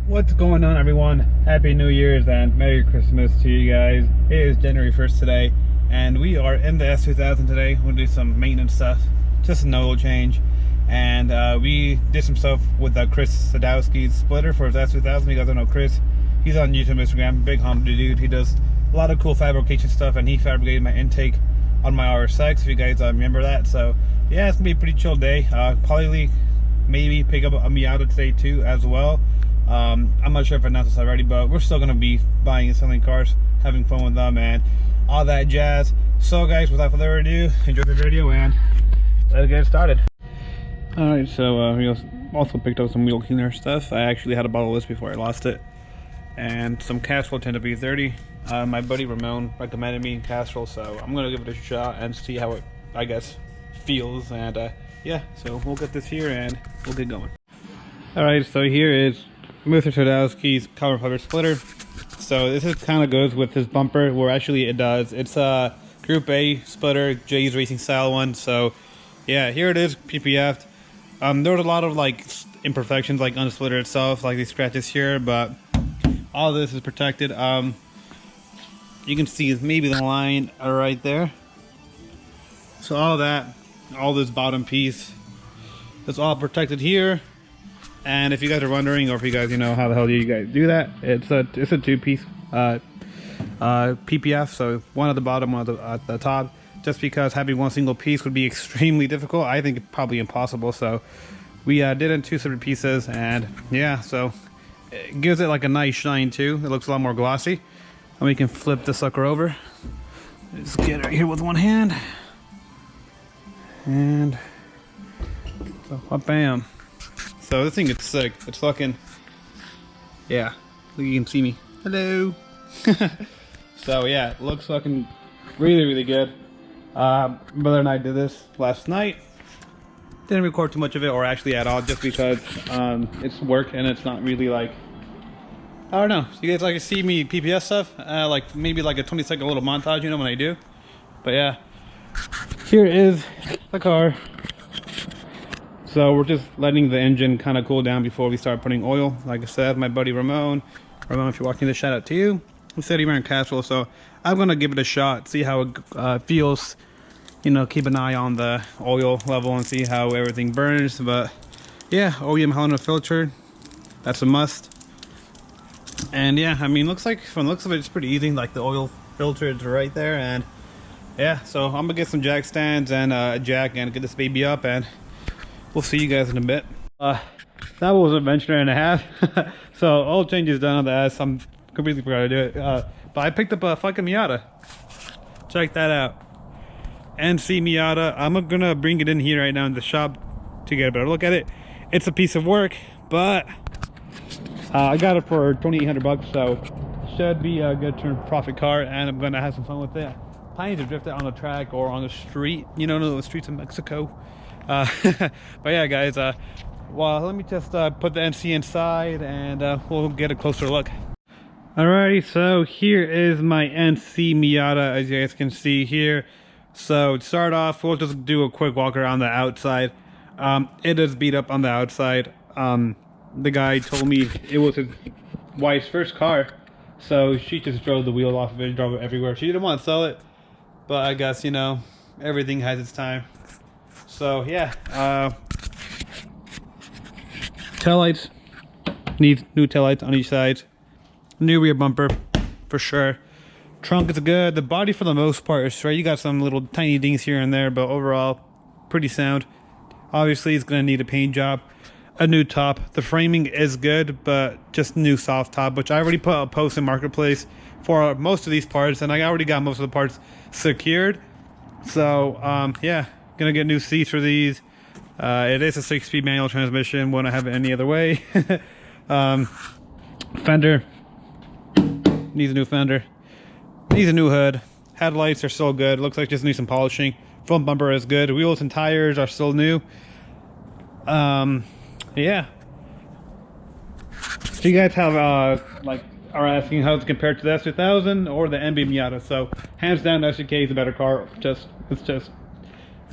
What's going on, everyone? Happy New Year's and Merry Christmas to you guys. It is January 1st today, and we are in the S2000 today. We'll do some maintenance stuff, just an oil change. And we did some stuff with Chris Sadowski's splitter for his S2000. You guys don't know Chris. He's on YouTube, Instagram, big Honda dude. He does a lot of cool fabrication stuff, and he fabricated my intake on my RSX, if you guys remember that. So yeah, it's gonna be a pretty chill day. Probably maybe pick up a Miata today too as well. I'm not sure if I announced this already, but we're still gonna be buying and selling cars, having fun with them and all that jazz. So guys, without further ado, enjoy the video and let's get started. Alright, so we also picked up some wheel cleaner stuff. I actually had a bottle of this before I lost it, and some Castrol 10W30. My buddy Ramon recommended me Castrol, so I'm gonna give it a shot and see how it, I guess, feels. And yeah, so we'll get this here and we'll get going. Alright, so here is Mr. Sadowski's carbon fiber splitter. So this is kind of goes with his bumper, where actually it does. It's a Group A splitter, Jay's racing style one. So yeah, here it is, PPF. There was a lot of like imperfections like on the splitter itself, like these scratches here, but all this is protected. You can see maybe the line right there. So all that, all this bottom piece, it's all protected here. And if you guys are wondering, or if you guys, you know, how the hell do you guys do that, it's a two-piece PPF. So one at the bottom, one at the top. Just because having one single piece would be extremely difficult. I think probably impossible. So we did it in two separate pieces, and yeah, so it gives it like a nice shine too. It looks a lot more glossy. And we can flip the sucker over. Just get it right here with one hand, and so bam. So this thing is sick. It's fucking, yeah, you can see me. Hello. So yeah, it looks fucking really good. Brother and I did this last night. Didn't record too much of it, or actually at all, just because it's work and it's not really like, I don't know. You guys like to see me PPS stuff? Like maybe like a 20-second little montage, you know, when I do. But yeah, here is the car. So we're just letting the engine kind of cool down before we start putting oil. Like I said, my buddy Ramon, if you're watching this, shout out to you. He said he ran Castrol, so I'm gonna give it a shot, see how it feels. You know, keep an eye on the oil level and see how everything burns. But yeah, OEM Helena filter, that's a must. And yeah, I mean, looks like from the looks of it, it's pretty easy. Like the oil filter is right there, and yeah. So I'm gonna get some jack stands and a jack and get this baby up, and we'll see you guys in a bit. That was an adventure and a half. So all changes done on the S. I'm completely forgot to do it. But I picked up a fucking Miata. Check that out. NC Miata. I'm gonna bring it in here right now in the shop to get a better look at it. It's a piece of work, but I got it for 2,800 bucks, so should be a good turn profit car, and I'm gonna have some fun with it. Planning to drift it on the track or on the street, you know, the streets of Mexico. But yeah, guys, well, let me just put the NC inside, and we'll get a closer look. Alrighty, so here is my NC Miata, as you guys can see here. So to start off, we'll just do a quick walk around the outside. It is beat up on the outside. The guy told me it was his wife's first car, so she just drove the wheels off of it, drove it everywhere. She didn't want to sell it, but I guess, you know, everything has its time. So yeah, taillights, need new taillights on each side, new rear bumper for sure. Trunk is good. The body for the most part is straight. You got some little tiny dings here and there, but overall pretty sound. Obviously it's gonna need a paint job, a new top. The framing is good, but just new soft top, which I already put a post in Marketplace for most of these parts, and I already got most of the parts secured. So yeah, gonna get new seats for these. It is a 6-speed manual transmission, wouldn't have it any other way. Fender needs a new fender, needs a new hood. Headlights are still good, looks like just need some polishing. Front bumper is good. Wheels and tires are still new. Yeah, so you guys have like are asking how it's compared to the S2000 or the MB Miata. So hands down, the SUK is a better car. It's just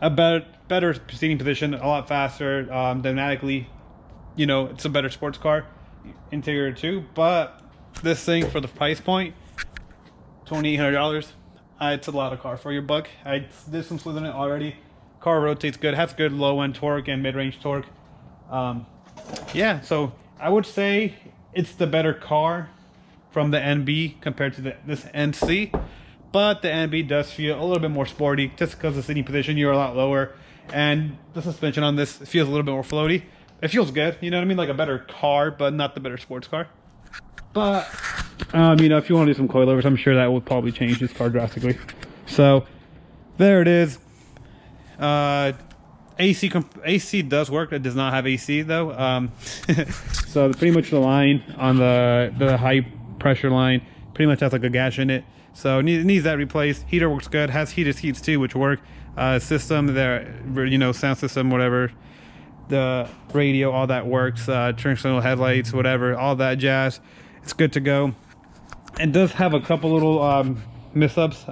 a better seating position, a lot faster, dynamically. You know, it's a better sports car. interior too, but this thing for the price point, $2,800, it's a lot of car for your buck. I did some sleuthing in it already. Car rotates good, has good low end torque and mid range torque. Yeah, so I would say it's the better car from the NB compared to this NC, but the NB does feel a little bit more sporty just because the sitting position, you're a lot lower, and the suspension on this feels a little bit more floaty. It feels good, you know what I mean, like a better car, but not the better sports car. But you know, if you want to do some coilovers, I'm sure that will probably change this car drastically. So there it is. AC does work. It does not have AC though. So pretty much the line on the high pressure line pretty much has like a gash in it, so it needs that replaced. Heater works good, has heated seats too, which work. System there, you know, sound system, whatever, the radio, all that works. Turn signal, headlights, whatever, all that jazz, it's good to go. It does have a couple little mess-ups.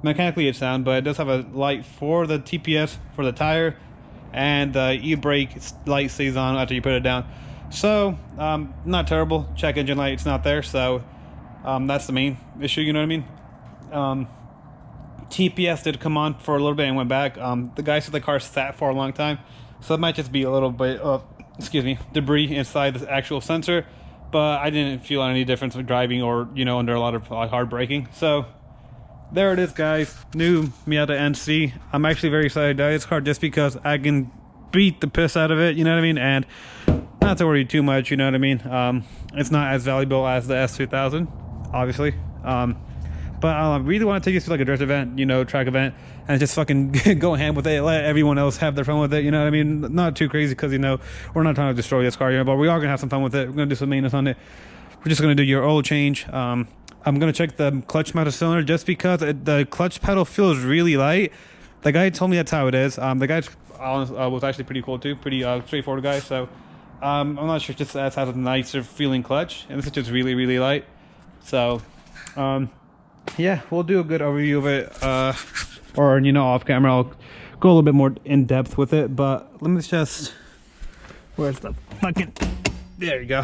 Mechanically it's sound, but it does have a light for the TPS for the tire, and the e-brake light stays on after you put it down. So not terrible. Check engine light, it's not there, so that's the main issue, you know what I mean. TPS did come on for a little bit and went back. The guy said the car sat for a long time, so it might just be a little bit of debris inside the actual sensor, but I didn't feel any difference with driving or, you know, under a lot of hard braking. So there it is, guys. New Miata NC. I'm actually very excited to buy this car just because I can beat the piss out of it, you know what I mean, and not to worry too much, you know what I mean. It's not as valuable as the S2000, obviously, but I really want to take this to like a drift event, you know, track event, and just fucking go ham with it, let everyone else have their fun with it, you know what I mean. Not too crazy, because, you know, we're not trying to destroy this car, you know, but we are gonna have some fun with it. We're gonna do some maintenance on it. We're just gonna do your oil change. I'm gonna check the clutch mounted cylinder just because the clutch pedal feels really light. The guy told me that's how it is. The guy was actually pretty cool too, pretty straightforward guy. So I'm not sure, just has a nicer feeling clutch, and this is just really, really light. So yeah, we'll do a good overview of it, or, you know, off camera I'll go a little bit more in depth with it. But let me just, where's the fucking, there you go.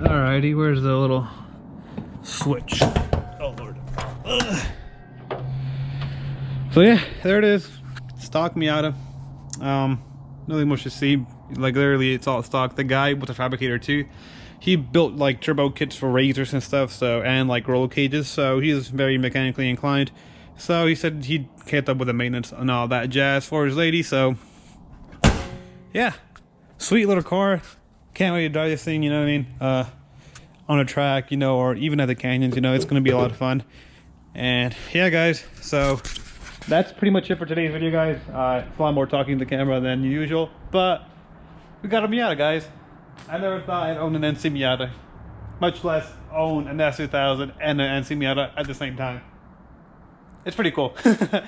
Alrighty, where's the little switch? Oh lord. Ugh. So yeah, there it is. Stock Miata. Nothing much to see. Like, literally it's all stock. The guy was a fabricator too. He built like turbo kits for razors and stuff, so, and like roller cages, so he's very mechanically inclined. So he said he'd kept up with the maintenance and all that jazz for his lady. So yeah, sweet little car. Can't wait to drive this thing, you know what I mean, on a track, you know, or even at the canyons, you know, it's going to be a lot of fun. And yeah, guys, so that's pretty much it for today's video, guys. It's a lot more talking to the camera than usual, but we got a Miata, guys. I never thought I'd own an NC Miata, much less own an S2000 and an NC Miata at the same time. It's pretty cool. So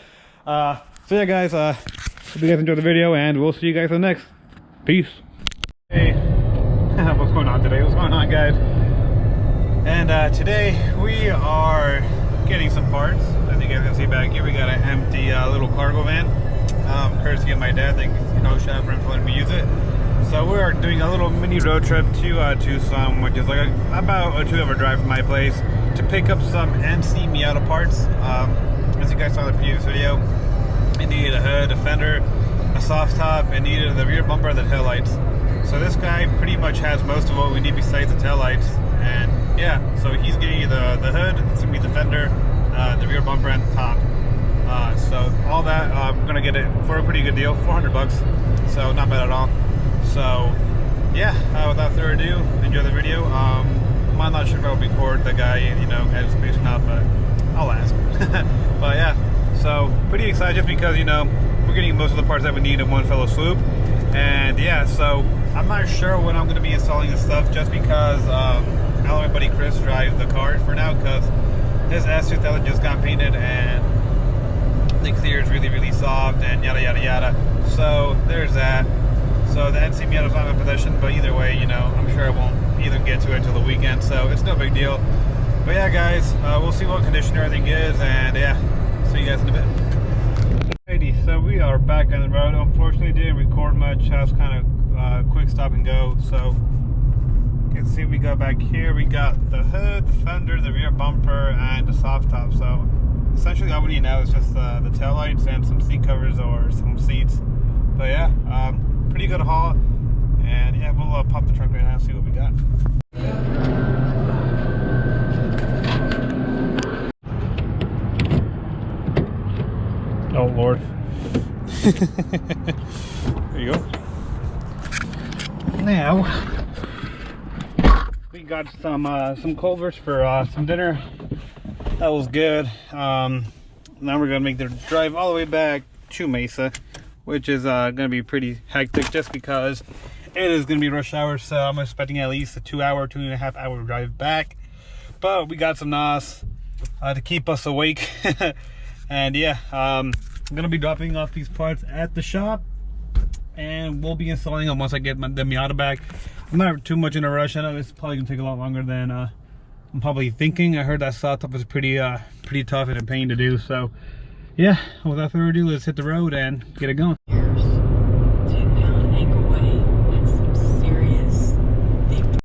yeah, guys, hope you guys enjoyed the video, and we'll see you guys in the next. Peace. Hey, what's going on today? What's going on, guys? And today we are getting some parts. As you guys can see back here, we got an empty little cargo van, courtesy of my dad. Thank you, shout out for him for letting me use it. So we are doing a little mini road trip to Tucson, which is like about a 2-hour drive from my place, to pick up some NC Miata parts. As you guys saw in the previous video, it needed a hood, a fender, a soft top, it needed the rear bumper and the taillights. So this guy pretty much has most of what we need besides the taillights. And yeah, so he's getting you the hood, it's gonna be the fender, the rear bumper, and the top. So all that, we're gonna get it for a pretty good deal, 400 bucks. So not bad at all. So yeah, without further ado, enjoy the video. I'm not sure if I'll record the guy, you know, at his space or not, but I'll ask. But yeah, so pretty excited just because, you know, we're getting most of the parts that we need in one fellow swoop. And yeah, so I'm not sure when I'm going to be installing this stuff, just because I'll let my buddy Chris drive the car for now, because his S2000 just got painted and the clear is really, really soft and yada yada yada. So there's that. So the NC Miata is not in my possession, but either way, you know, I'm sure I won't even get to it until the weekend, so it's no big deal. But yeah, guys, we'll see what condition everything is, and yeah, see you guys in a bit. Alrighty, so we are back on the road. Unfortunately, didn't record much. I was kind of quick stop and go. So you can see we got back here. We got the hood, the fender, the rear bumper, and the soft top. So essentially all we need now is just the tail lights and some seat covers or some seats. But yeah, pretty good haul. And yeah, we'll pop the trunk right now and see what we got. Oh Lord. There you go. Now we got some Culvers for some dinner. That was good. Now we're gonna make the drive all the way back to Mesa, which is gonna be pretty hectic just because it is gonna be rush hour. So I'm expecting at least a 2.5 hour drive back. But we got some NOS to keep us awake. And yeah, I'm gonna be dropping off these parts at the shop, and we'll be installing them once I get the Miata back. I'm not too much in a rush. I know it's probably gonna take a lot longer than I'm probably thinking. I heard that soft top was pretty tough and a pain to do. So yeah, without further ado, let's hit the road and get it going.